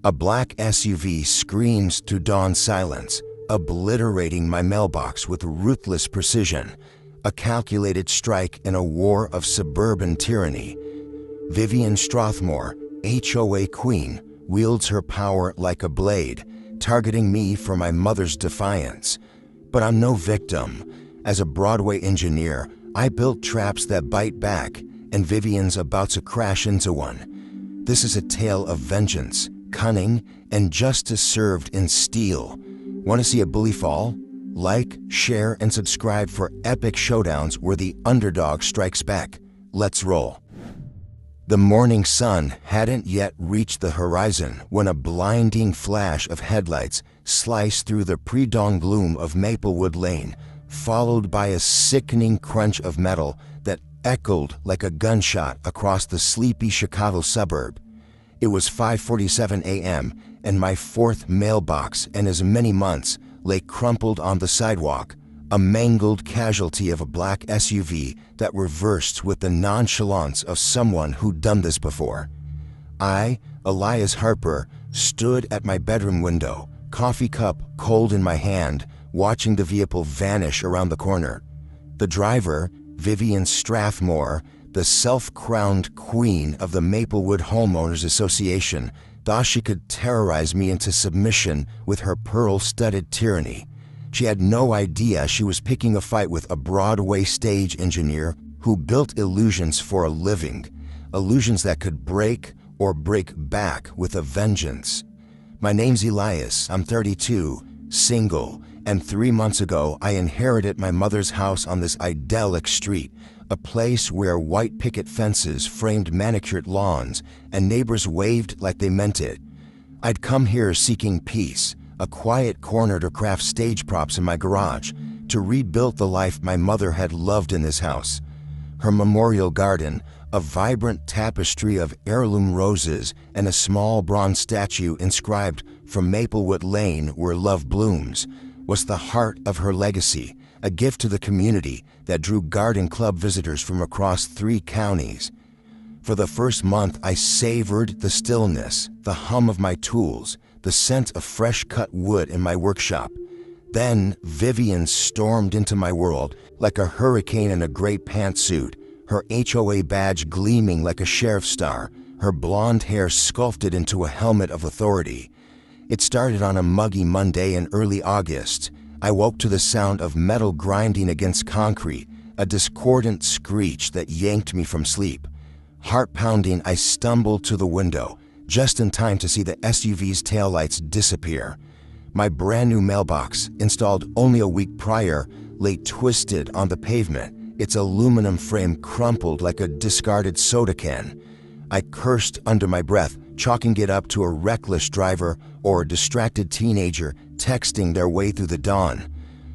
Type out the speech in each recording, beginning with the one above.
A black SUV screams through dawn silence, obliterating my mailbox with ruthless precision, a calculated strike in a war of suburban tyranny. Vivian Strathmore, HOA queen, wields her power like a blade, targeting me for my mother's defiance. But I'm no victim. As a Broadway engineer, I built traps that bite back, and Vivian's about to crash into one. This is a tale of vengeance, cunning, and justice served in steel. Want to see a bully fall? Like, share, and subscribe for epic showdowns where the underdog strikes back. Let's roll. The morning sun hadn't yet reached the horizon when a blinding flash of headlights sliced through the pre-dawn gloom of Maplewood Lane, followed by a sickening crunch of metal that echoed like a gunshot across the sleepy Chicago suburb. It was 5:47 a.m., and my fourth mailbox in as many months lay crumpled on the sidewalk, a mangled casualty of a black SUV that reversed with the nonchalance of someone who'd done this before. I, Elias Harper, stood at my bedroom window, coffee cup cold in my hand, watching the vehicle vanish around the corner. The driver, Vivian Strathmore, the self-crowned queen of the Maplewood Homeowners Association, thought she could terrorize me into submission with her pearl-studded tyranny. She had no idea she was picking a fight with a Broadway stage engineer who built illusions for a living, illusions that could break or break back with a vengeance. My name's Elias, I'm 32, single, and 3 months ago I inherited my mother's house on this idyllic street, a place where white picket fences framed manicured lawns and neighbors waved like they meant it. I'd come here seeking peace, a quiet corner to craft stage props in my garage, to rebuild the life my mother had loved in this house. Her memorial garden, a vibrant tapestry of heirloom roses and a small bronze statue inscribed "From Maplewood Lane where love blooms," was the heart of her legacy, a gift to the community that drew garden club visitors from across 3 counties. For the first month, I savored the stillness, the hum of my tools, the scent of fresh-cut wood in my workshop. Then Vivian stormed into my world like a hurricane in a gray pantsuit, her HOA badge gleaming like a sheriff's star, her blonde hair sculpted into a helmet of authority. It started on a muggy Monday in early August. I woke to the sound of metal grinding against concrete, a discordant screech that yanked me from sleep. Heart pounding, I stumbled to the window, just in time to see the SUV's taillights disappear. My brand new mailbox, installed only a week prior, lay twisted on the pavement, its aluminum frame crumpled like a discarded soda can. I cursed under my breath, chalking it up to a reckless driver or a distracted teenager texting their way through the dawn.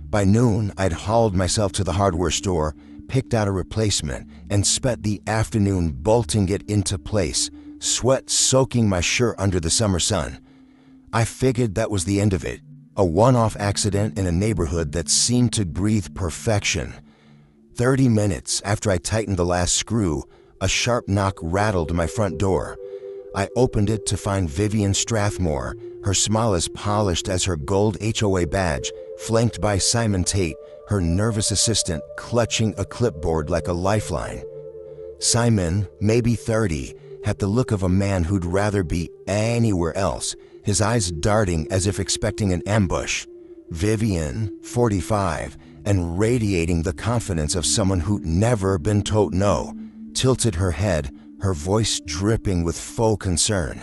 By noon, I'd hauled myself to the hardware store, picked out a replacement, and spent the afternoon bolting it into place, sweat soaking my shirt under the summer sun. I figured that was the end of it, a one-off accident in a neighborhood that seemed to breathe perfection. 30 minutes after I tightened the last screw, a sharp knock rattled my front door. I opened it to find Vivian Strathmore, her smile as polished as her gold HOA badge, flanked by Simon Tate, her nervous assistant clutching a clipboard like a lifeline. Simon, maybe 30, had the look of a man who'd rather be anywhere else, his eyes darting as if expecting an ambush. Vivian, 45, and radiating the confidence of someone who'd never been told no, tilted her head, her voice dripping with faux concern.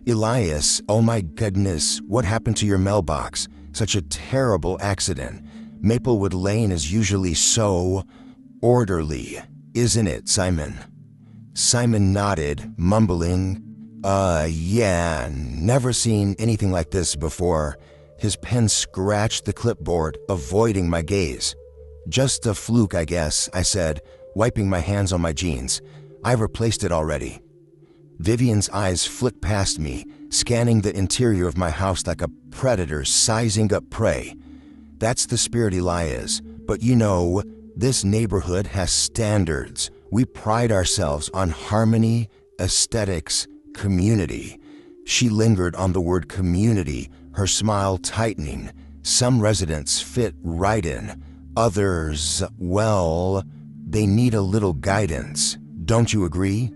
"Elias, oh my goodness, what happened to your mailbox? Such a terrible accident. Maplewood Lane is usually so orderly, isn't it, Simon?" Simon nodded, mumbling, yeah, never seen anything like this before." His pen scratched the clipboard, avoiding my gaze. "Just a fluke, I guess," I said, wiping my hands on my jeans. "I replaced it already." Vivian's eyes flicked past me, scanning the interior of my house like a predator sizing up prey. "That's the spirit, Elias, but you know, this neighborhood has standards. We pride ourselves on harmony, aesthetics, community." She lingered on the word community, her smile tightening. Some residents fit right in. Others, well, they need a little guidance. Don't you agree?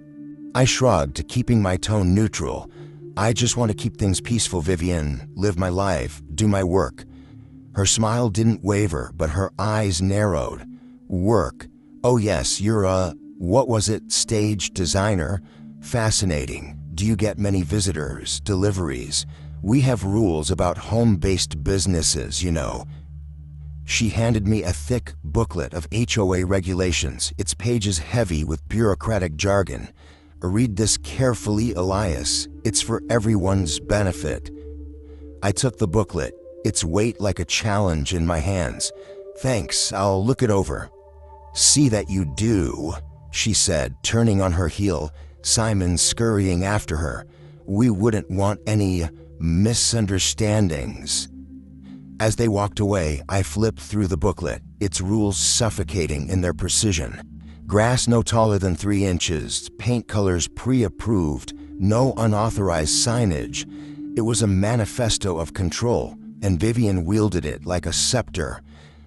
I shrugged, keeping my tone neutral. I just want to keep things peaceful, Vivian. Live my life, do my work. Her smile didn't waver, but her eyes narrowed. Work? Oh yes, you're a, what was it, stage designer? Fascinating. Do you get many visitors, deliveries? We have rules about home-based businesses, you know. She handed me a thick booklet of HOA regulations, its pages heavy with bureaucratic jargon. Read this carefully, Elias. It's for everyone's benefit. I took the booklet, its weight like a challenge in my hands. Thanks, I'll look it over. See that you do, she said, turning on her heel, Simon scurrying after her. We wouldn't want any misunderstandings. As they walked away, I flipped through the booklet, its rules suffocating in their precision. Grass no taller than 3 inches, paint colors pre-approved, no unauthorized signage. It was a manifesto of control, and Vivian wielded it like a scepter.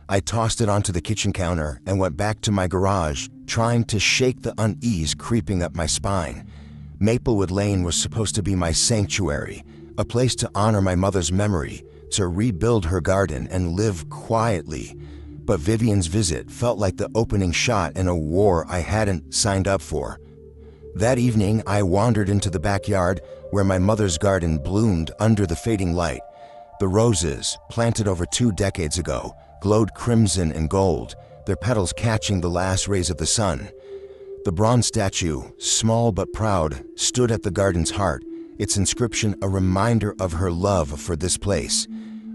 I tossed it onto the kitchen counter and went back to my garage, trying to shake the unease creeping up my spine. Maplewood Lane was supposed to be my sanctuary, a place to honor my mother's memory, to rebuild her garden and live quietly. But Vivian's visit felt like the opening shot in a war I hadn't signed up for. That evening, I wandered into the backyard where my mother's garden bloomed under the fading light. The roses, planted over 2 decades ago, glowed crimson and gold, their petals catching the last rays of the sun. The bronze statue, small but proud, stood at the garden's heart, its inscription a reminder of her love for this place.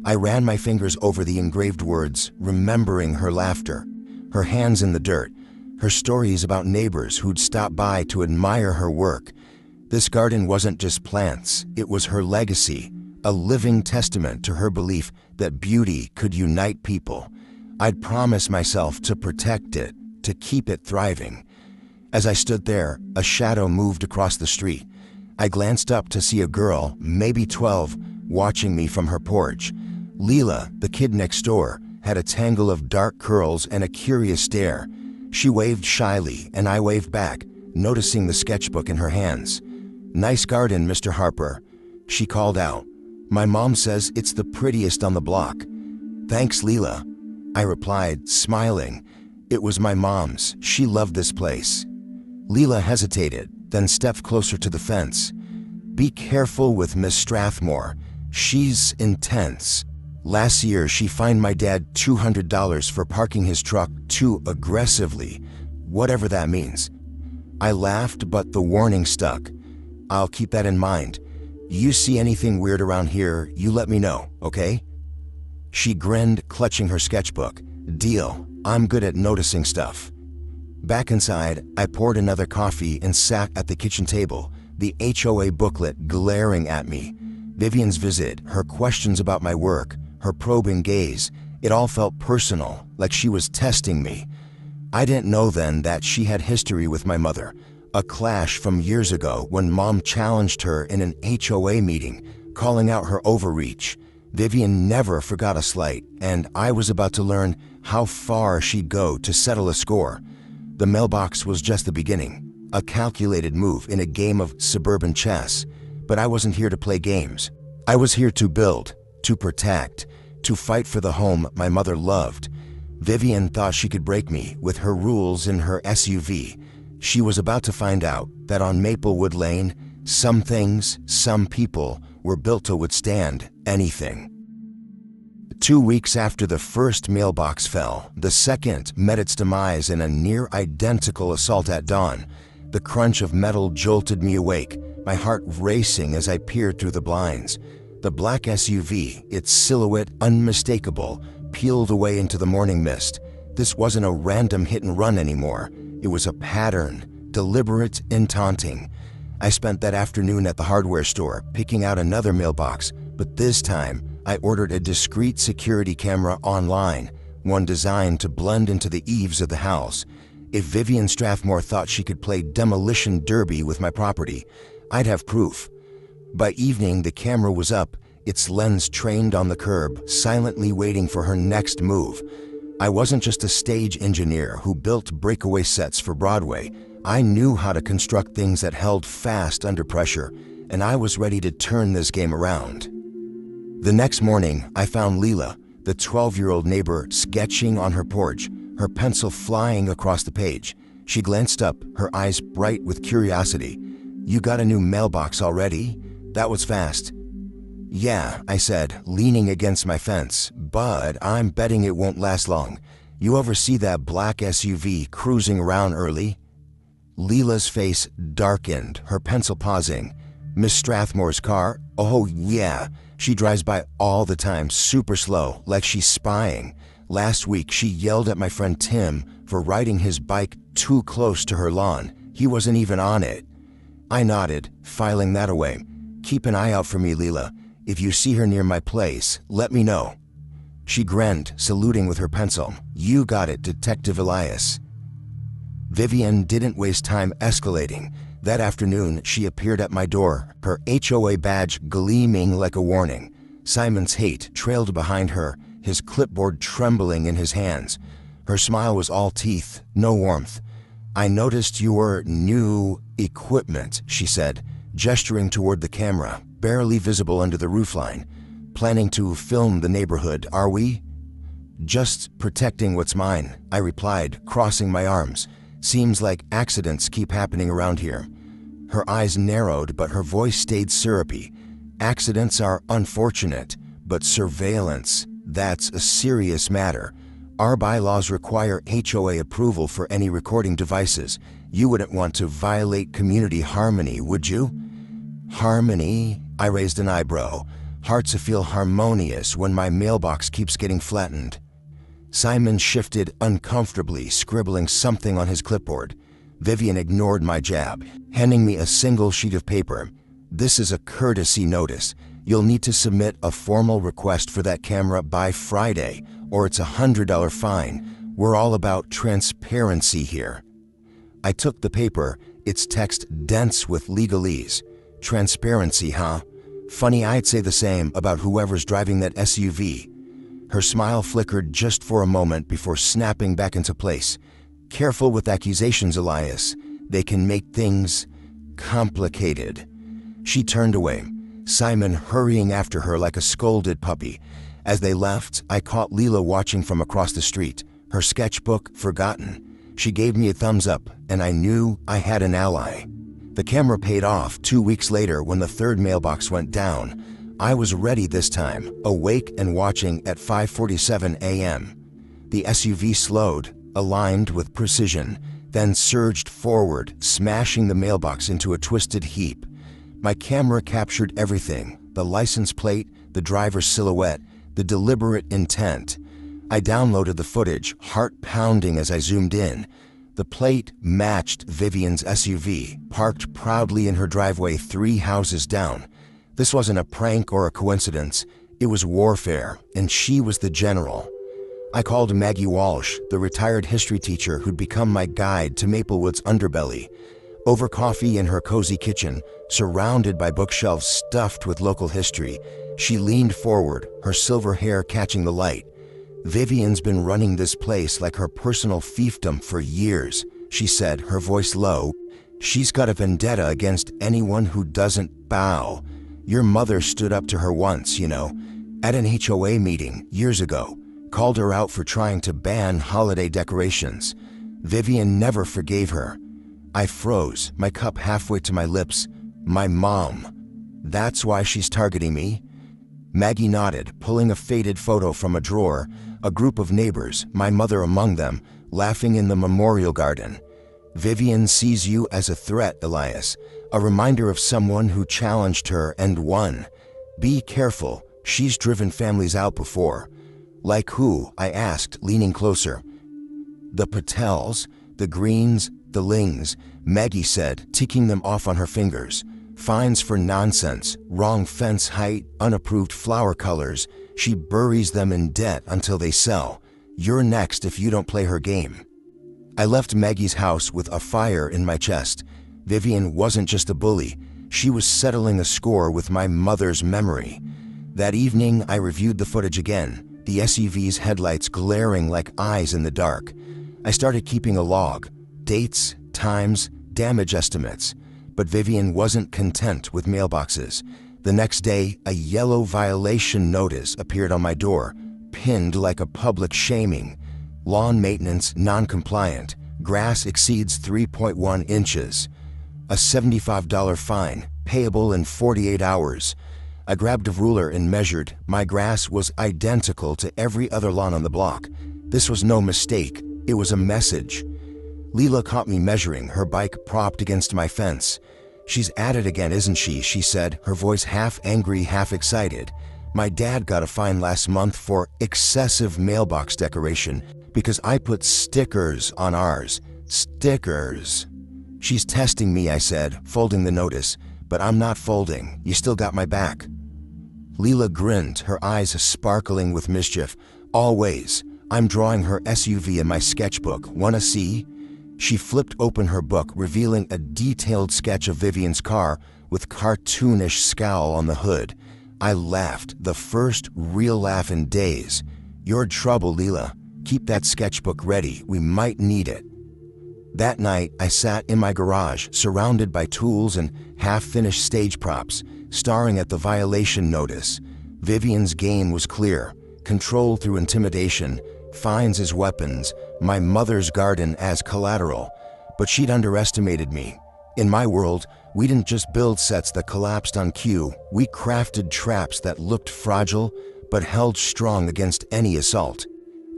I ran my fingers over the engraved words, remembering her laughter, her hands in the dirt, her stories about neighbors who'd stop by to admire her work. This garden wasn't just plants, it was her legacy, a living testament to her belief that beauty could unite people. I'd promised myself to protect it, to keep it thriving. As I stood there, a shadow moved across the street. I glanced up to see a girl, maybe 12, watching me from her porch. Leela, the kid next door, had a tangle of dark curls and a curious stare. She waved shyly, and I waved back, noticing the sketchbook in her hands. "Nice garden, Mr. Harper," she called out. "My mom says it's the prettiest on the block." "Thanks, Leela," I replied, smiling. It was my mom's. She loved this place. Leela hesitated, then stepped closer to the fence. "Be careful with Miss Strathmore. She's intense. Last year, she fined my dad $200 for parking his truck too aggressively, whatever that means." I laughed, but the warning stuck. "I'll keep that in mind. You see anything weird around here, you let me know, okay?" She grinned, clutching her sketchbook. "Deal. I'm good at noticing stuff." Back inside, I poured another coffee and sat at the kitchen table, the HOA booklet glaring at me. Vivian's visit, her questions about my work, her probing gaze, it all felt personal, like she was testing me. I didn't know then that she had history with my mother, a clash from years ago when Mom challenged her in an HOA meeting, calling out her overreach. Vivian never forgot a slight, and I was about to learn how far she'd go to settle a score. The mailbox was just the beginning, a calculated move in a game of suburban chess. But I wasn't here to play games. I was here to build, to protect, to fight for the home my mother loved. Vivian thought she could break me with her rules in her SUV. She was about to find out that on Maplewood Lane, some things, some people were built to withstand anything. 2 weeks after the first mailbox fell, the second met its demise in a near-identical assault at dawn. The crunch of metal jolted me awake, my heart racing as I peered through the blinds. The black SUV, its silhouette unmistakable, peeled away into the morning mist. This wasn't a random hit-and-run anymore. It was a pattern, deliberate and taunting. I spent that afternoon at the hardware store, picking out another mailbox, but this time, I ordered a discreet security camera online, one designed to blend into the eaves of the house. If Vivian Strathmore thought she could play demolition derby with my property, I'd have proof. By evening, the camera was up, its lens trained on the curb, silently waiting for her next move. I wasn't just a stage engineer who built breakaway sets for Broadway. I knew how to construct things that held fast under pressure, and I was ready to turn this game around. The next morning, I found Leela, the 12-year-old neighbor, sketching on her porch, her pencil flying across the page. She glanced up, her eyes bright with curiosity. "You got a new mailbox already? That was fast." "Yeah," I said, leaning against my fence, "but I'm betting it won't last long. You ever see that black SUV cruising around early?" Leela's face darkened, her pencil pausing. "Miss Strathmore's car? Oh, yeah. She drives by all the time, super slow, like she's spying. Last week, she yelled at my friend Tim for riding his bike too close to her lawn. He wasn't even on it." I nodded, filing that away. "Keep an eye out for me, Leela. If you see her near my place, let me know." She grinned, saluting with her pencil. "You got it, Detective Elias." Vivian didn't waste time escalating. That afternoon, she appeared at my door, her HOA badge gleaming like a warning. Simon's hate trailed behind her, his clipboard trembling in his hands. Her smile was all teeth, no warmth. "I noticed your new equipment," she said, gesturing toward the camera, barely visible under the roofline. "Planning to film the neighborhood, are we?" "Just protecting what's mine," I replied, crossing my arms. "Seems like accidents keep happening around here." Her eyes narrowed, but her voice stayed syrupy. "Accidents are unfortunate, but surveillance, that's a serious matter. Our bylaws require HOA approval for any recording devices. You wouldn't want to violate community harmony, would you?" "Harmony?" I raised an eyebrow. "Hearts feel harmonious when my mailbox keeps getting flattened." Simon shifted uncomfortably, scribbling something on his clipboard. Vivian ignored my jab, handing me a single sheet of paper. "This is a courtesy notice. You'll need to submit a formal request for that camera by Friday, or it's a $100 fine. We're all about transparency here." I took the paper, its text dense with legalese. Transparency, huh? Funny I'd say the same about whoever's driving that SUV. Her smile flickered just for a moment before snapping back into place. "Careful with accusations, Elias. They can make things complicated." She turned away, Simon hurrying after her like a scolded puppy. As they left, I caught Leela watching from across the street, her sketchbook forgotten. She gave me a thumbs up, and I knew I had an ally. The camera paid off 2 weeks later when the third mailbox went down. I was ready this time, awake and watching at 5:47 a.m. The SUV slowed, aligned with precision, then surged forward, smashing the mailbox into a twisted heap. My camera captured everything: the license plate, the driver's silhouette, the deliberate intent. I downloaded the footage, heart pounding as I zoomed in. The plate matched Vivian's SUV, parked proudly in her driveway 3 houses down. This wasn't a prank or a coincidence. It was warfare, and she was the general. I called Maggie Walsh, the retired history teacher who'd become my guide to Maplewood's underbelly. Over coffee in her cozy kitchen, surrounded by bookshelves stuffed with local history, she leaned forward, her silver hair catching the light. "Vivian's been running this place like her personal fiefdom for years," she said, her voice low. "She's got a vendetta against anyone who doesn't bow. Your mother stood up to her once, you know, at an HOA meeting years ago, called her out for trying to ban holiday decorations. Vivian never forgave her." I froze, my cup halfway to my lips. "My mom. That's why she's targeting me?" Maggie nodded, pulling a faded photo from a drawer. A group of neighbors, my mother among them, laughing in the memorial garden. "Vivian sees you as a threat, Elias, a reminder of someone who challenged her and won. Be careful, she's driven families out before." "Like who?" I asked, leaning closer. "The Patels, the Greens, the Lings," Maggie said, ticking them off on her fingers. "Fines for nonsense, wrong fence height, unapproved flower colors. She buries them in debt until they sell. You're next if you don't play her game." I left Maggie's house with a fire in my chest. Vivian wasn't just a bully. She was settling a score with my mother's memory. That evening, I reviewed the footage again, the SUV's headlights glaring like eyes in the dark. I started keeping a log, dates, times, damage estimates. But Vivian wasn't content with mailboxes. The next day, a yellow violation notice appeared on my door, pinned like a public shaming. Lawn maintenance non-compliant. Grass exceeds 3.1 inches. A $75 fine, payable in 48 hours. I grabbed a ruler and measured. My grass was identical to every other lawn on the block. This was no mistake. It was a message. Leela caught me measuring, her bike propped against my fence. "She's at it again, isn't she?" she said, her voice half angry, half excited. "My dad got a fine last month for excessive mailbox decoration because I put stickers on ours. Stickers." "She's testing me," I said, folding the notice. "But I'm not folding. You still got my back." Leela grinned, her eyes sparkling with mischief. "Always. I'm drawing her SUV in my sketchbook. Wanna see?" She flipped open her book, revealing a detailed sketch of Vivian's car with cartoonish scowl on the hood. I laughed, the first real laugh in days. "You're in trouble, Leela. Keep that sketchbook ready. We might need it." That night, I sat in my garage, surrounded by tools and half-finished stage props, staring at the violation notice. Vivian's game was clear: control through intimidation, fines as weapons, my mother's garden as collateral. But she'd underestimated me. In my world, we didn't just build sets that collapsed on cue. We crafted traps that looked fragile but held strong against any assault.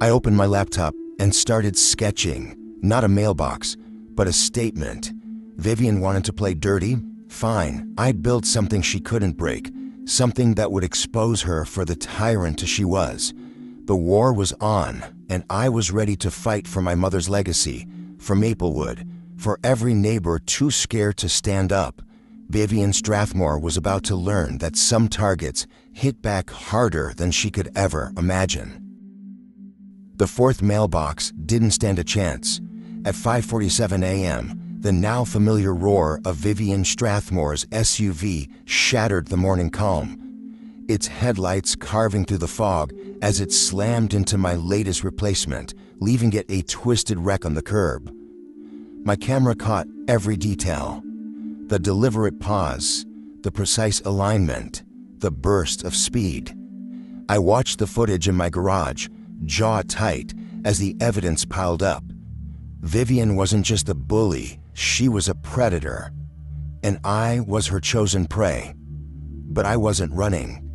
I opened my laptop and started sketching. Not a mailbox, but a statement. Vivian wanted to play dirty? Fine, I'd build something she couldn't break, something that would expose her for the tyrant she was. The war was on, and I was ready to fight for my mother's legacy, for Maplewood, for every neighbor too scared to stand up. Vivian Strathmore was about to learn that some targets hit back harder than she could ever imagine. The fourth mailbox didn't stand a chance. At 5:47 a.m., the now familiar roar of Vivian Strathmore's SUV shattered the morning calm, its headlights carving through the fog as it slammed into my latest replacement, leaving it a twisted wreck on the curb. My camera caught every detail: the deliberate pause, the precise alignment, the burst of speed. I watched the footage in my garage, jaw tight, as the evidence piled up. Vivian wasn't just a bully, she was a predator. And I was her chosen prey. But I wasn't running.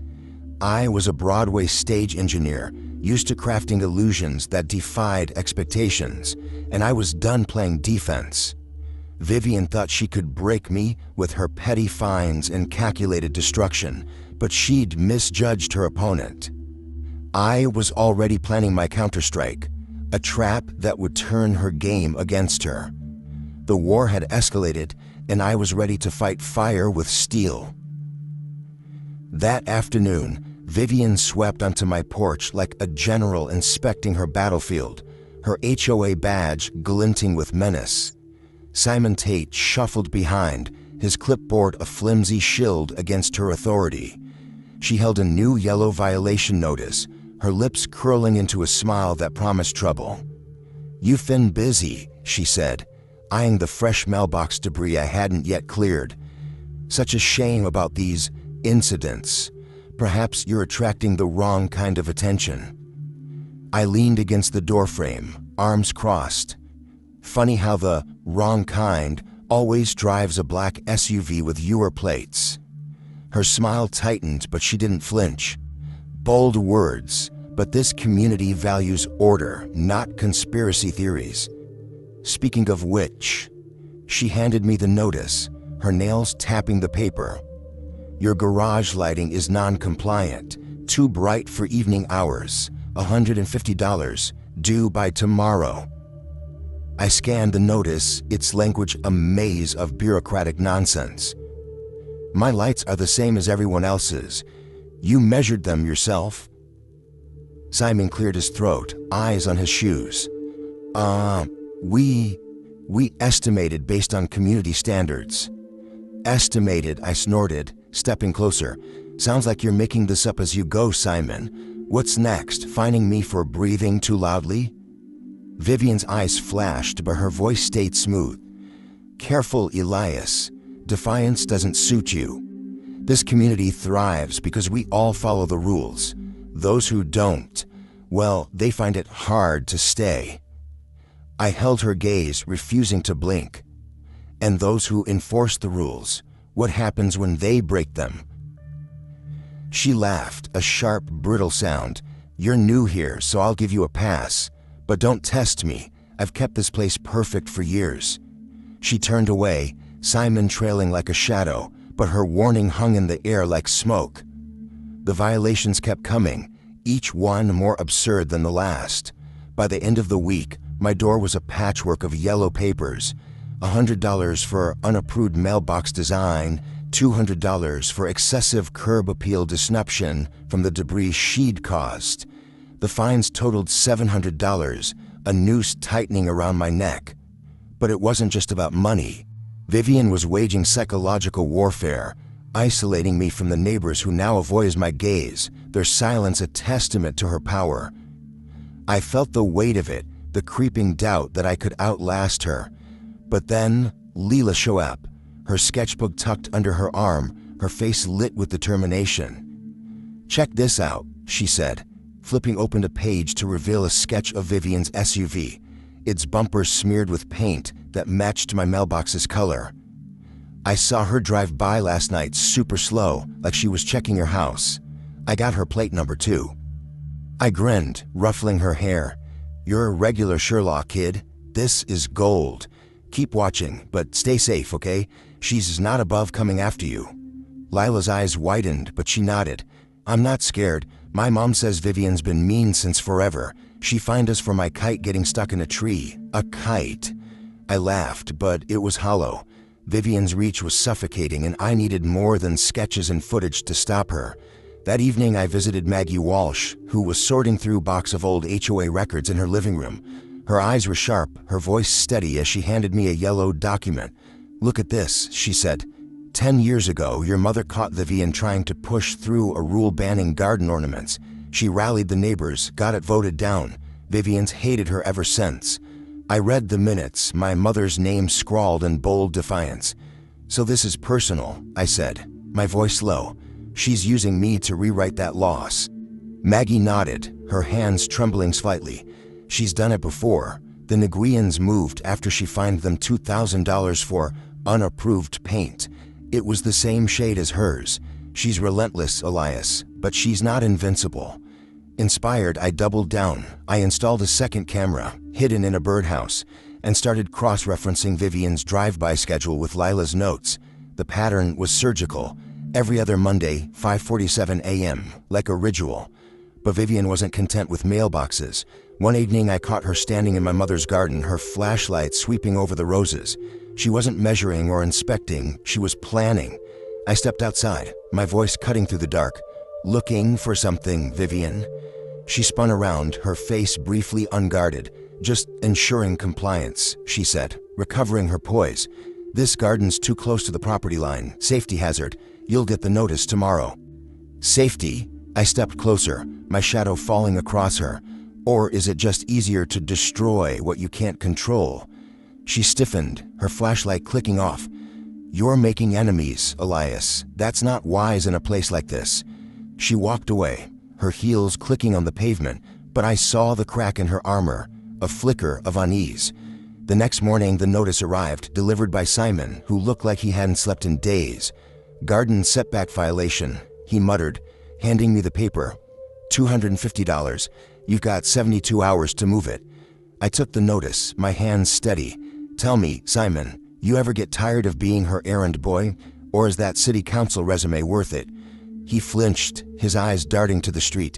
I was a Broadway stage engineer, used to crafting illusions that defied expectations, and I was done playing defense. Vivian thought she could break me with her petty fines and calculated destruction, but she'd misjudged her opponent. I was already planning my counterstrike, a trap that would turn her game against her. The war had escalated, and I was ready to fight fire with steel. That afternoon, Vivian swept onto my porch like a general inspecting her battlefield, her HOA badge glinting with menace. Simon Tate shuffled behind, his clipboard a flimsy shield against her authority. She held a new yellow violation notice, her lips curling into a smile that promised trouble. "You've been busy," she said, eyeing the fresh mailbox debris I hadn't yet cleared. "Such a shame about these incidents. Perhaps you're attracting the wrong kind of attention." I leaned against the doorframe, arms crossed. Funny how the wrong kind always drives a black SUV with Ewer plates. Her smile tightened, but she didn't flinch. Bold words, but this community values order, not conspiracy theories. Speaking of which, she handed me the notice, her nails tapping the paper. "Your garage lighting is non-compliant, too bright for evening hours, $150, due by tomorrow." I scanned the notice, its language a maze of bureaucratic nonsense. "My lights are the same as everyone else's. You measured them yourself." Simon cleared his throat, eyes on his shoes. We estimated based on community standards." Estimated, I snorted, stepping closer. Sounds like you're making this up as you go, Simon. What's next, fining me for breathing too loudly? Vivian's eyes flashed, but her voice stayed smooth. Careful, Elias. Defiance doesn't suit you. This community thrives because we all follow the rules. Those who don't, well, they find it hard to stay. I held her gaze, refusing to blink. And those who enforce the rules, what happens when they break them? She laughed, a sharp, brittle sound. You're new here, so I'll give you a pass. But don't test me. I've kept this place perfect for years. She turned away, Simon trailing like a shadow, but her warning hung in the air like smoke. The violations kept coming, each one more absurd than the last. By the end of the week, my door was a patchwork of yellow papers. $100 for unapproved mailbox design, $200 for excessive curb appeal disruption from the debris she'd caused. The fines totaled $700, a noose tightening around my neck. But it wasn't just about money. Vivian was waging psychological warfare, isolating me from the neighbors who now avoid my gaze, their silence a testament to her power. I felt the weight of it, the creeping doubt that I could outlast her. But then, Leela showed up, her sketchbook tucked under her arm, her face lit with determination. Check this out, she said, flipping open a page to reveal a sketch of Vivian's SUV, its bumpers smeared with paint that matched my mailbox's color. I saw her drive by last night super slow, like she was checking her house. I got her plate number too. I grinned, ruffling her hair. You're a regular Sherlock, kid. This is gold. Keep watching, but stay safe, okay? She's not above coming after you. Lila's eyes widened, but she nodded. I'm not scared. My mom says Vivian's been mean since forever. She fined us for my kite getting stuck in a tree. A kite. I laughed, but it was hollow. Vivian's reach was suffocating, and I needed more than sketches and footage to stop her. That evening I visited Maggie Walsh, who was sorting through a box of old HOA records in her living room. Her eyes were sharp, her voice steady as she handed me a yellow document. Look at this, she said. 10 years ago, your mother caught Vivian trying to push through a rule banning garden ornaments. She rallied the neighbors, got it voted down. Vivian's hated her ever since. I read the minutes, my mother's name scrawled in bold defiance. So this is personal, I said, my voice low. She's using me to rewrite that loss. Maggie nodded, her hands trembling slightly. She's done it before. The Nguyen's moved after she fined them $2,000 for unapproved paint. It was the same shade as hers. She's relentless, Elias, but she's not invincible. Inspired, I doubled down. I installed a second camera, hidden in a birdhouse, and started cross-referencing Vivian's drive-by schedule with Lila's notes. The pattern was surgical. Every other Monday, 5:47 a.m., like a ritual. But Vivian wasn't content with mailboxes. One evening I caught her standing in my mother's garden, her flashlight sweeping over the roses. She wasn't measuring or inspecting, she was planning. I stepped outside, my voice cutting through the dark. Looking for something, Vivian? She spun around, her face briefly unguarded. Just ensuring compliance, she said, recovering her poise. This garden's too close to the property line, safety hazard. You'll get the notice tomorrow. Safety? I stepped closer, my shadow falling across her. Or is it just easier to destroy what you can't control? She stiffened, her flashlight clicking off. You're making enemies, Elias. That's not wise in a place like this. She walked away, her heels clicking on the pavement, but I saw the crack in her armor, a flicker of unease. The next morning, the notice arrived, delivered by Simon, who looked like he hadn't slept in days. Garden setback violation, he muttered, handing me the paper. $250. You've got 72 hours to move it. I took the notice, my hands steady. Tell me, Simon, you ever get tired of being her errand boy? Or is that city council resume worth it? He flinched, his eyes darting to the street.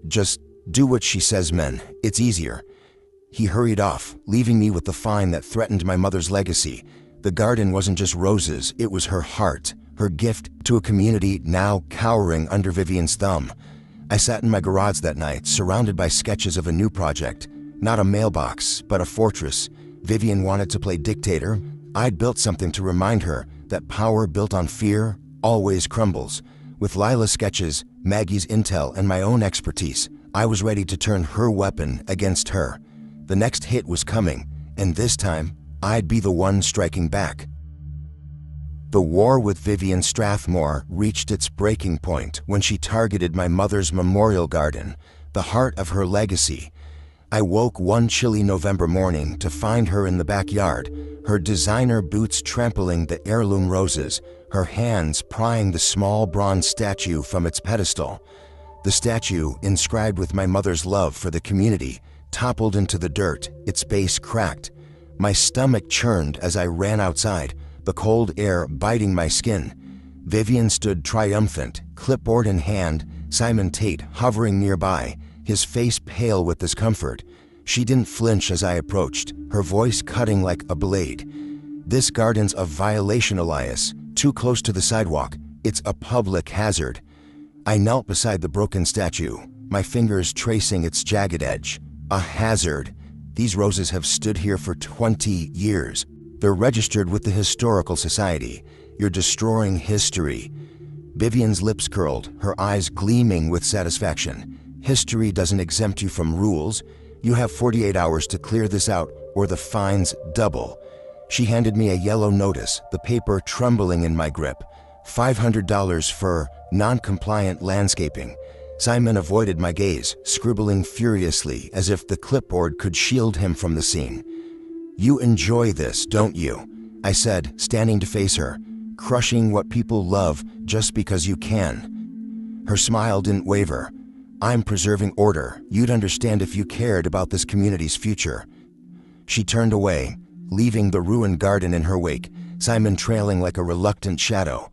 Just do what she says, men. It's easier. He hurried off, leaving me with the fine that threatened my mother's legacy. The garden wasn't just roses, it was her heart, her gift to a community now cowering under Vivian's thumb. I sat in my garage that night, surrounded by sketches of a new project. Not a mailbox, but a fortress. Vivian wanted to play dictator. I'd built something to remind her that power built on fear always crumbles. With Lila's sketches, Maggie's intel, and my own expertise, I was ready to turn her weapon against her. The next hit was coming, and this time, I'd be the one striking back. The war with Vivian Strathmore reached its breaking point when she targeted my mother's memorial garden, the heart of her legacy. I woke one chilly November morning to find her in the backyard, her designer boots trampling the heirloom roses, her hands prying the small bronze statue from its pedestal. The statue, inscribed with my mother's love for the community, toppled into the dirt, its base cracked. My stomach churned as I ran outside, the cold air biting my skin. Vivian stood triumphant, clipboard in hand, Simon Tate hovering nearby, his face pale with discomfort. She didn't flinch as I approached, her voice cutting like a blade. "This garden's a violation, Elias. Too close to the sidewalk. It's a public hazard." I knelt beside the broken statue, my fingers tracing its jagged edge. A hazard. These roses have stood here for 20 years. They're registered with the Historical Society. You're destroying history. Vivian's lips curled, her eyes gleaming with satisfaction. History doesn't exempt you from rules. You have 48 hours to clear this out, or the fines double. She handed me a yellow notice, the paper trembling in my grip. $500 for non-compliant landscaping. Simon avoided my gaze, scribbling furiously as if the clipboard could shield him from the scene. "You enjoy this, don't you?" I said, standing to face her. "Crushing what people love just because you can." Her smile didn't waver. "I'm preserving order. You'd understand if you cared about this community's future." She turned away, leaving the ruined garden in her wake, Simon trailing like a reluctant shadow.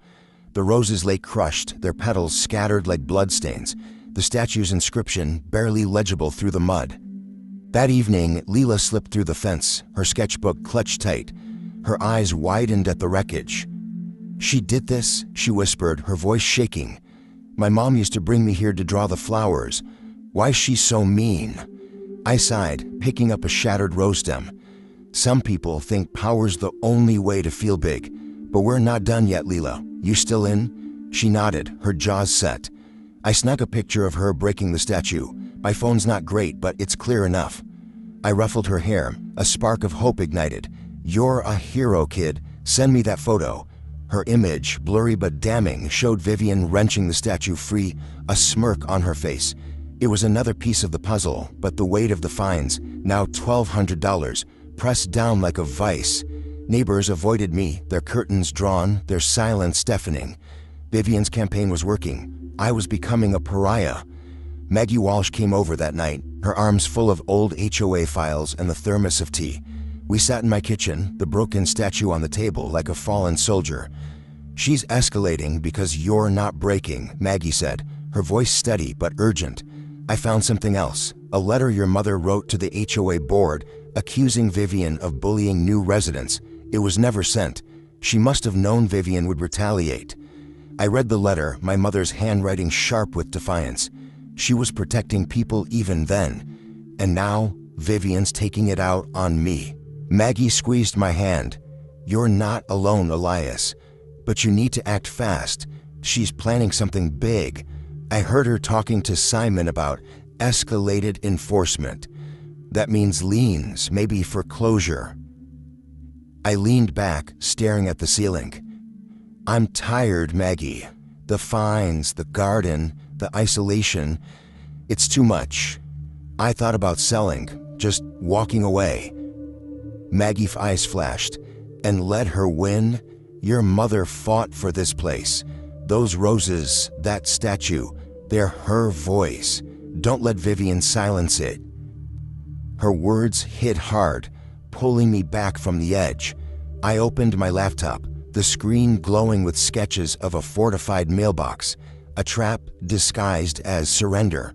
The roses lay crushed, their petals scattered like bloodstains, the statue's inscription barely legible through the mud. That evening, Leela slipped through the fence, her sketchbook clutched tight. Her eyes widened at the wreckage. "She did this?" she whispered, her voice shaking. "My mom used to bring me here to draw the flowers. Why's she so mean?" I sighed, picking up a shattered rose stem. "Some people think power's the only way to feel big, but we're not done yet, Leela. You still in?" She nodded, her jaws set. I snuck a picture of her breaking the statue. My phone's not great, but it's clear enough. I ruffled her hair, a spark of hope ignited. "You're a hero, kid. Send me that photo." Her image, blurry but damning, showed Vivian wrenching the statue free, a smirk on her face. It was another piece of the puzzle, but the weight of the fines, now $1,200, pressed down like a vice. Neighbors avoided me, their curtains drawn, their silence deafening. Vivian's campaign was working. I was becoming a pariah. Maggie Walsh came over that night, her arms full of old HOA files and the thermos of tea. We sat in my kitchen, the broken statue on the table like a fallen soldier. "She's escalating because you're not breaking," Maggie said, her voice steady but urgent. "I found something else, a letter your mother wrote to the HOA board accusing Vivian of bullying new residents. It was never sent. She must have known Vivian would retaliate." I read the letter, my mother's handwriting sharp with defiance. She was protecting people even then. And now, Vivian's taking it out on me. Maggie squeezed my hand. "You're not alone, Elias. But you need to act fast. She's planning something big." I heard her talking to Simon about escalated enforcement. That means liens, maybe foreclosure. I leaned back, staring at the ceiling. "I'm tired, Maggie. The fines, the garden, the isolation. It's too much." I thought about selling, just walking away. Maggie's eyes flashed. "And let her win? Your mother fought for this place. Those roses, that statue, they're her voice. Don't let Vivian silence it." Her words hit hard, pulling me back from the edge. I opened my laptop, the screen glowing with sketches of a fortified mailbox, a trap disguised as surrender.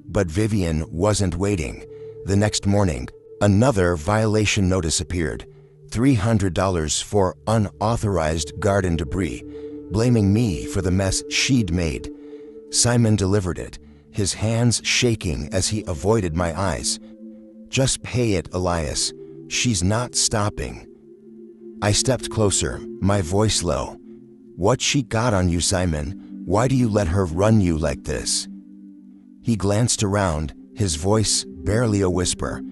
But Vivian wasn't waiting. The next morning, another violation notice appeared. $300 for unauthorized garden debris, blaming me for the mess she'd made. Simon delivered it, his hands shaking as he avoided my eyes. "Just pay it, Elias. She's not stopping." I stepped closer, my voice low. "What's she got on you, Simon? Why do you let her run you like this?" He glanced around, his voice barely a whisper.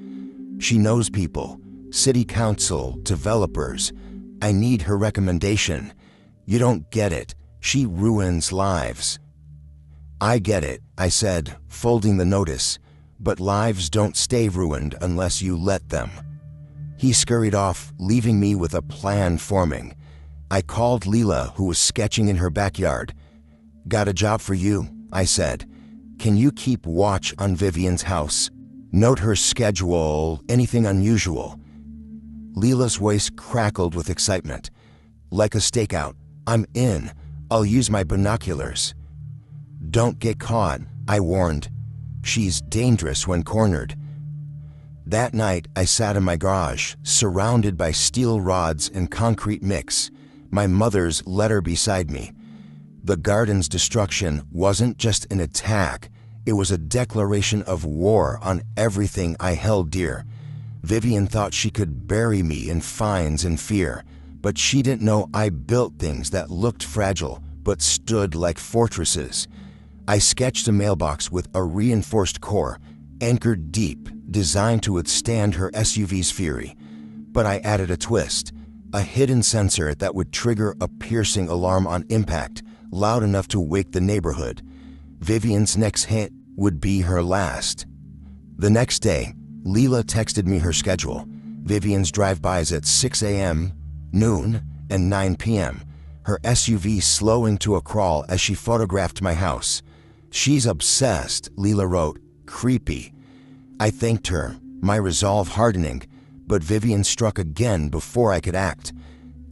"She knows people, city council, developers. I need her recommendation. You don't get it. She ruins lives." "I get it," I said, folding the notice, "but lives don't stay ruined unless you let them." He scurried off, leaving me with a plan forming. I called Leela, who was sketching in her backyard. "Got a job for you," I said. "Can you keep watch on Vivian's house? Note her schedule, anything unusual." Leela's voice crackled with excitement. "Like a stakeout. I'm in. I'll use my binoculars." "Don't get caught," I warned. "She's dangerous when cornered." That night, I sat in my garage, surrounded by steel rods and concrete mix, my mother's letter beside me. The garden's destruction wasn't just an attack, it was a declaration of war on everything I held dear. Vivian thought she could bury me in fines and fear, but she didn't know I built things that looked fragile but stood like fortresses. I sketched a mailbox with a reinforced core, anchored deep, designed to withstand her SUV's fury. But I added a twist, a hidden sensor that would trigger a piercing alarm on impact, loud enough to wake the neighborhood. Vivian's next hit would be her last. The next day, Leela texted me her schedule. Vivian's drive-bys at 6 a.m., noon, and 9 p.m., her SUV slowing to a crawl as she photographed my house. "She's obsessed," Leela wrote. "Creepy." I thanked her, my resolve hardening, but Vivian struck again before I could act.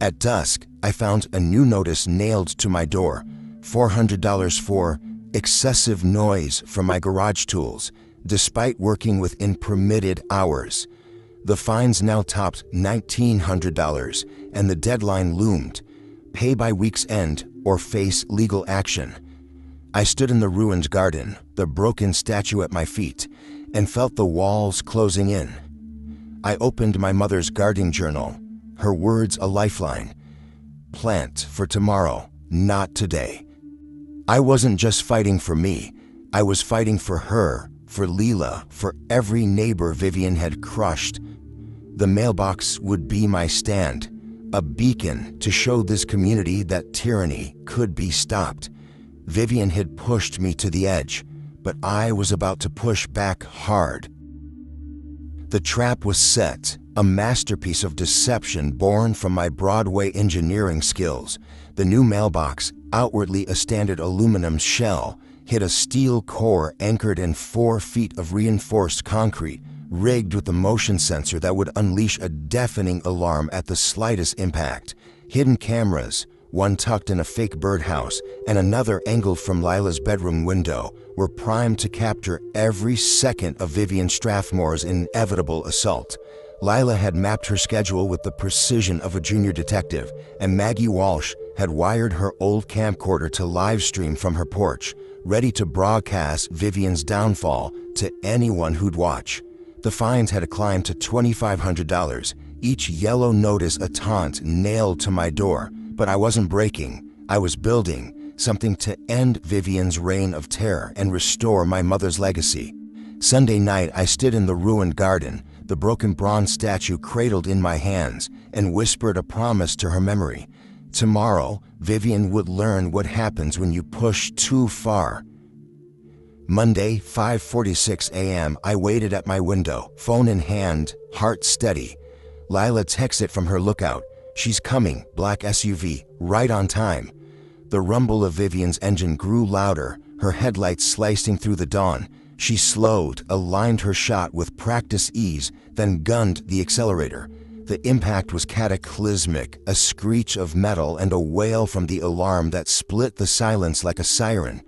At dusk, I found a new notice nailed to my door, $400 for excessive noise from my garage tools, despite working within permitted hours. The fines now topped $1,900, and the deadline loomed: pay by week's end or face legal action. I stood in the ruined garden, the broken statue at my feet, and felt the walls closing in. I opened my mother's gardening journal, her words a lifeline. "Plant for tomorrow, not today." I wasn't just fighting for me, I was fighting for her, for Leela, for every neighbor Vivian had crushed. The mailbox would be my stand, a beacon to show this community that tyranny could be stopped. Vivian had pushed me to the edge, but I was about to push back hard. The trap was set, a masterpiece of deception born from my Broadway engineering skills. The new mailbox, outwardly a standard aluminum shell, hid a steel core anchored in 4 feet of reinforced concrete, rigged with a motion sensor that would unleash a deafening alarm at the slightest impact. Hidden cameras, one tucked in a fake birdhouse and another angled from Lila's bedroom window, were primed to capture every second of Vivian Strathmore's inevitable assault. Lila had mapped her schedule with the precision of a junior detective, and Maggie Walsh had wired her old camcorder to live stream from her porch, ready to broadcast Vivian's downfall to anyone who'd watch. The fines had climbed to $2,500, each yellow notice a taunt nailed to my door, but I wasn't breaking, I was building something to end Vivian's reign of terror and restore my mother's legacy. Sunday night, I stood in the ruined garden, the broken bronze statue cradled in my hands, and whispered a promise to her memory. Tomorrow, Vivian would learn what happens when you push too far. Monday, 5:46 a.m., I waited at my window, phone in hand, heart steady. Lila texted from her lookout. "She's coming, black SUV, right on time." The rumble of Vivian's engine grew louder, her headlights slicing through the dawn. She slowed, aligned her shot with practiced ease, then gunned the accelerator. The impact was cataclysmic, a screech of metal and a wail from the alarm that split the silence like a siren.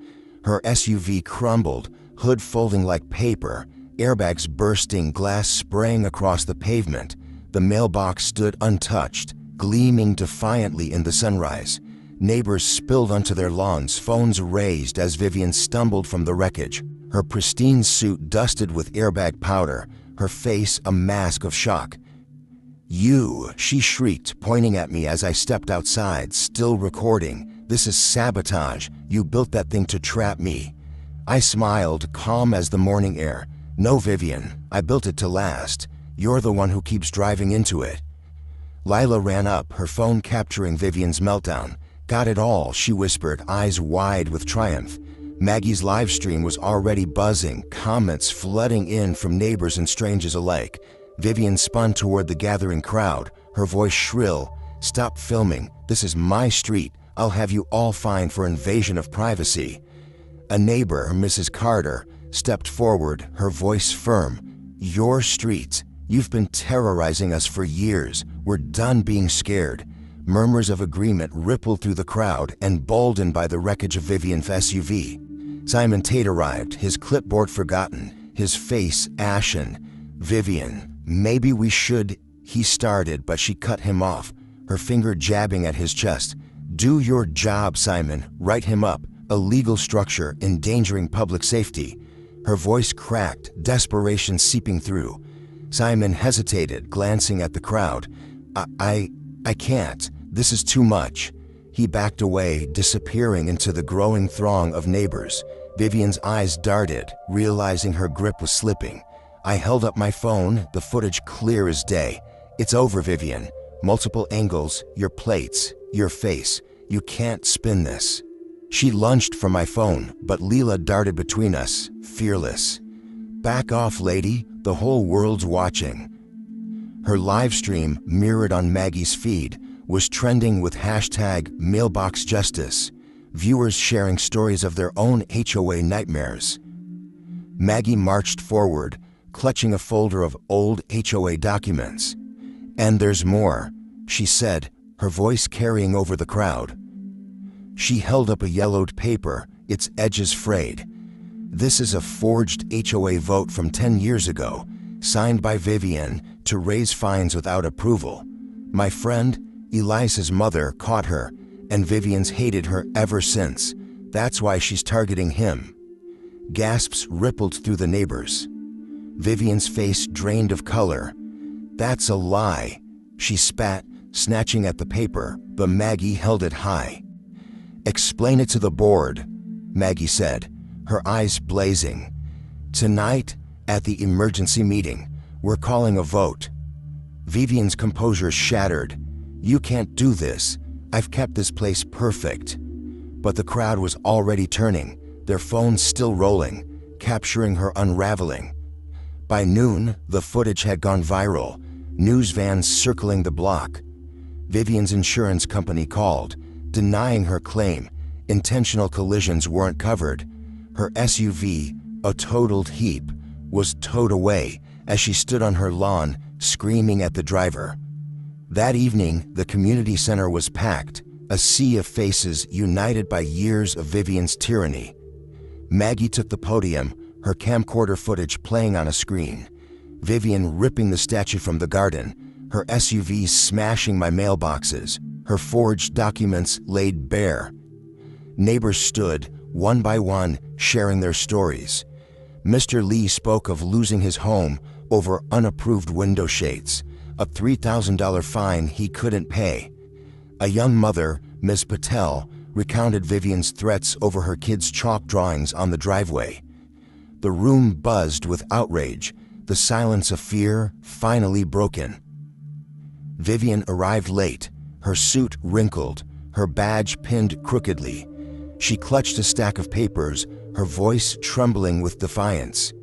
Her SUV crumbled, hood folding like paper, airbags bursting, glass spraying across the pavement. The mailbox stood untouched, gleaming defiantly in the sunrise. Neighbors spilled onto their lawns, phones raised as Vivian stumbled from the wreckage, her pristine suit dusted with airbag powder, her face a mask of shock. "You," she shrieked, pointing at me as I stepped outside, still recording. "This is sabotage. You built that thing to trap me." I smiled, calm as the morning air. "No, Vivian, I built it to last. You're the one who keeps driving into it." Lila ran up, her phone capturing Vivian's meltdown. "Got it all," she whispered, eyes wide with triumph. Maggie's live stream was already buzzing, comments flooding in from neighbors and strangers alike. Vivian spun toward the gathering crowd, her voice shrill. "Stop filming. This is my street. I'll have you all fined for invasion of privacy." A neighbor, Mrs. Carter, stepped forward, her voice firm. "Your street. You've been terrorizing us for years. We're done being scared." Murmurs of agreement rippled through the crowd, emboldened by the wreckage of Vivian's SUV. Simon Tate arrived, his clipboard forgotten, his face ashen. "Vivian, maybe we should," he started, but she cut him off, her finger jabbing at his chest. "Do your job, Simon. Write him up. A legal structure endangering public safety." Her voice cracked, desperation seeping through. Simon hesitated, glancing at the crowd. I can't. This is too much." He backed away, disappearing into the growing throng of neighbors. Vivian's eyes darted, realizing her grip was slipping. I held up my phone, the footage clear as day. "It's over, Vivian. Multiple angles, your plates, your face. You can't spin this." She lunged for my phone, but Leela darted between us, fearless. "Back off, lady. The whole world's watching." Her live stream, mirrored on Maggie's feed, was trending with #MailboxJustice, viewers sharing stories of their own HOA nightmares. Maggie marched forward, clutching a folder of old HOA documents. "And there's more," she said, her voice carrying over the crowd. She held up a yellowed paper, its edges frayed. "This is a forged HOA vote from 10 years ago, signed by Vivian to raise fines without approval. My friend, Elias's mother, caught her, and Vivian's hated her ever since. That's why she's targeting him." Gasps rippled through the neighbors. Vivian's face drained of color. "That's a lie," she spat, snatching at the paper, but Maggie held it high. "Explain it to the board," Maggie said, her eyes blazing. "Tonight, at the emergency meeting, we're calling a vote." Vivian's composure shattered. "You can't do this. I've kept this place perfect." But the crowd was already turning, their phones still rolling, capturing her unraveling. By noon, the footage had gone viral, news vans circling the block. Vivian's insurance company called, denying her claim. Intentional collisions weren't covered. Her SUV, a totaled heap, was towed away as she stood on her lawn, screaming at the driver. That evening, the community center was packed, a sea of faces united by years of Vivian's tyranny. Maggie took the podium, her camcorder footage playing on a screen. Vivian ripping the statue from the garden, her SUV smashing my mailboxes, her forged documents laid bare. Neighbors stood, one by one, sharing their stories. Mr. Lee spoke of losing his home over unapproved window shades, a $3,000 fine he couldn't pay. A young mother, Ms. Patel, recounted Vivian's threats over her kids' chalk drawings on the driveway. The room buzzed with outrage, the silence of fear finally broken. Vivian arrived late, her suit wrinkled, her badge pinned crookedly. She clutched a stack of papers, her voice trembling with defiance.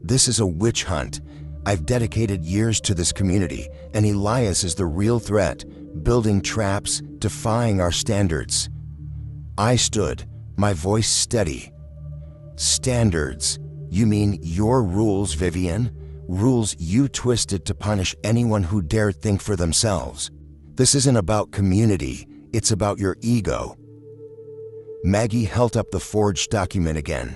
"This is a witch hunt. I've dedicated years to this community, and Elias is the real threat, building traps, defying our standards." I stood, my voice steady. "Standards? You mean your rules, Vivian? Rules you twisted to punish anyone who dared think for themselves. This isn't about community, it's about your ego." Maggie held up the forged document again.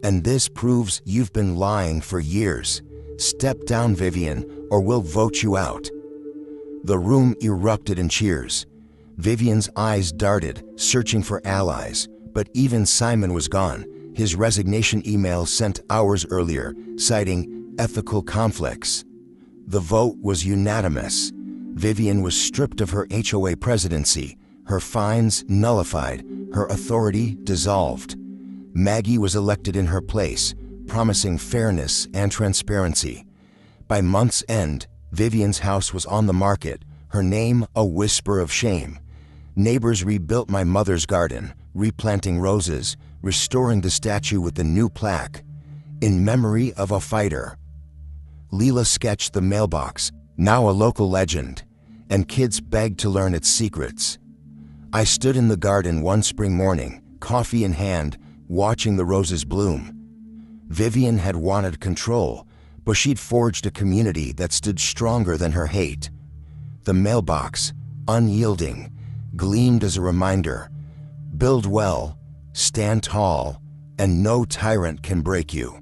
"And this proves you've been lying for years. Step down, Vivian, or we'll vote you out." The room erupted in cheers. Vivian's eyes darted, searching for allies, but even Simon was gone, his resignation email sent hours earlier, citing ethical conflicts. The vote was unanimous. Vivian was stripped of her HOA presidency, her fines nullified, her authority dissolved. Maggie was elected in her place, promising fairness and transparency. By month's end, Vivian's house was on the market, her name a whisper of shame. Neighbors rebuilt my mother's garden, replanting roses, restoring the statue with the new plaque, "In memory of a fighter." Leela sketched the mailbox, now a local legend, and kids begged to learn its secrets. I stood in the garden one spring morning, coffee in hand, watching the roses bloom. Vivian had wanted control, but she'd forged a community that stood stronger than her hate. The mailbox, unyielding, gleamed as a reminder: build well, stand tall, and no tyrant can break you.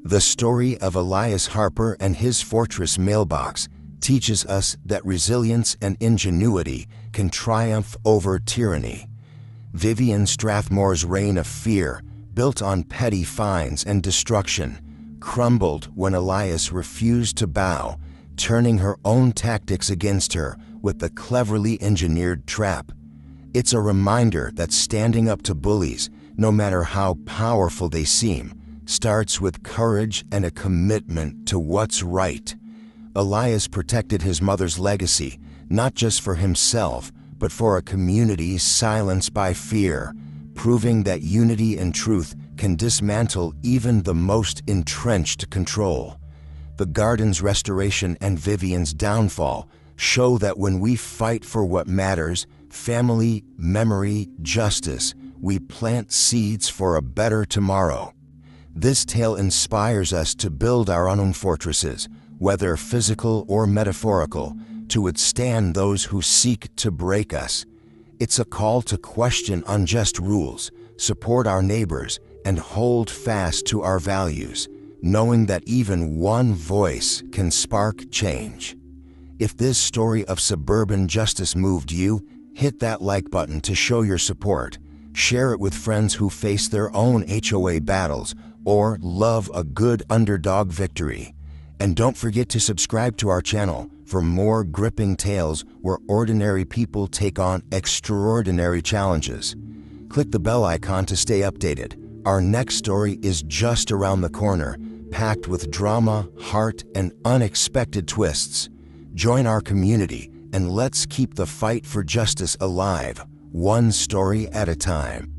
The story of Elias Harper and his fortress mailbox teaches us that resilience and ingenuity can triumph over tyranny. Vivian Strathmore's reign of fear, built on petty fines and destruction, crumbled when Elias refused to bow, turning her own tactics against her with the cleverly engineered trap. It's a reminder that standing up to bullies, no matter how powerful they seem, starts with courage and a commitment to what's right. Elias protected his mother's legacy, not just for himself, but for a community silenced by fear, proving that unity and truth can dismantle even the most entrenched control. The garden's restoration and Vivian's downfall show that when we fight for what matters, family, memory, justice, we plant seeds for a better tomorrow. This tale inspires us to build our own fortresses, whether physical or metaphorical, to withstand those who seek to break us. It's a call to question unjust rules, support our neighbors, and hold fast to our values, knowing that even one voice can spark change. If this story of suburban justice moved you, hit that like button to show your support. Share it with friends who face their own HOA battles or love a good underdog victory. And don't forget to subscribe to our channel for more gripping tales where ordinary people take on extraordinary challenges. Click the bell icon to stay updated. Our next story is just around the corner, packed with drama, heart, and unexpected twists. Join our community and let's keep the fight for justice alive, one story at a time.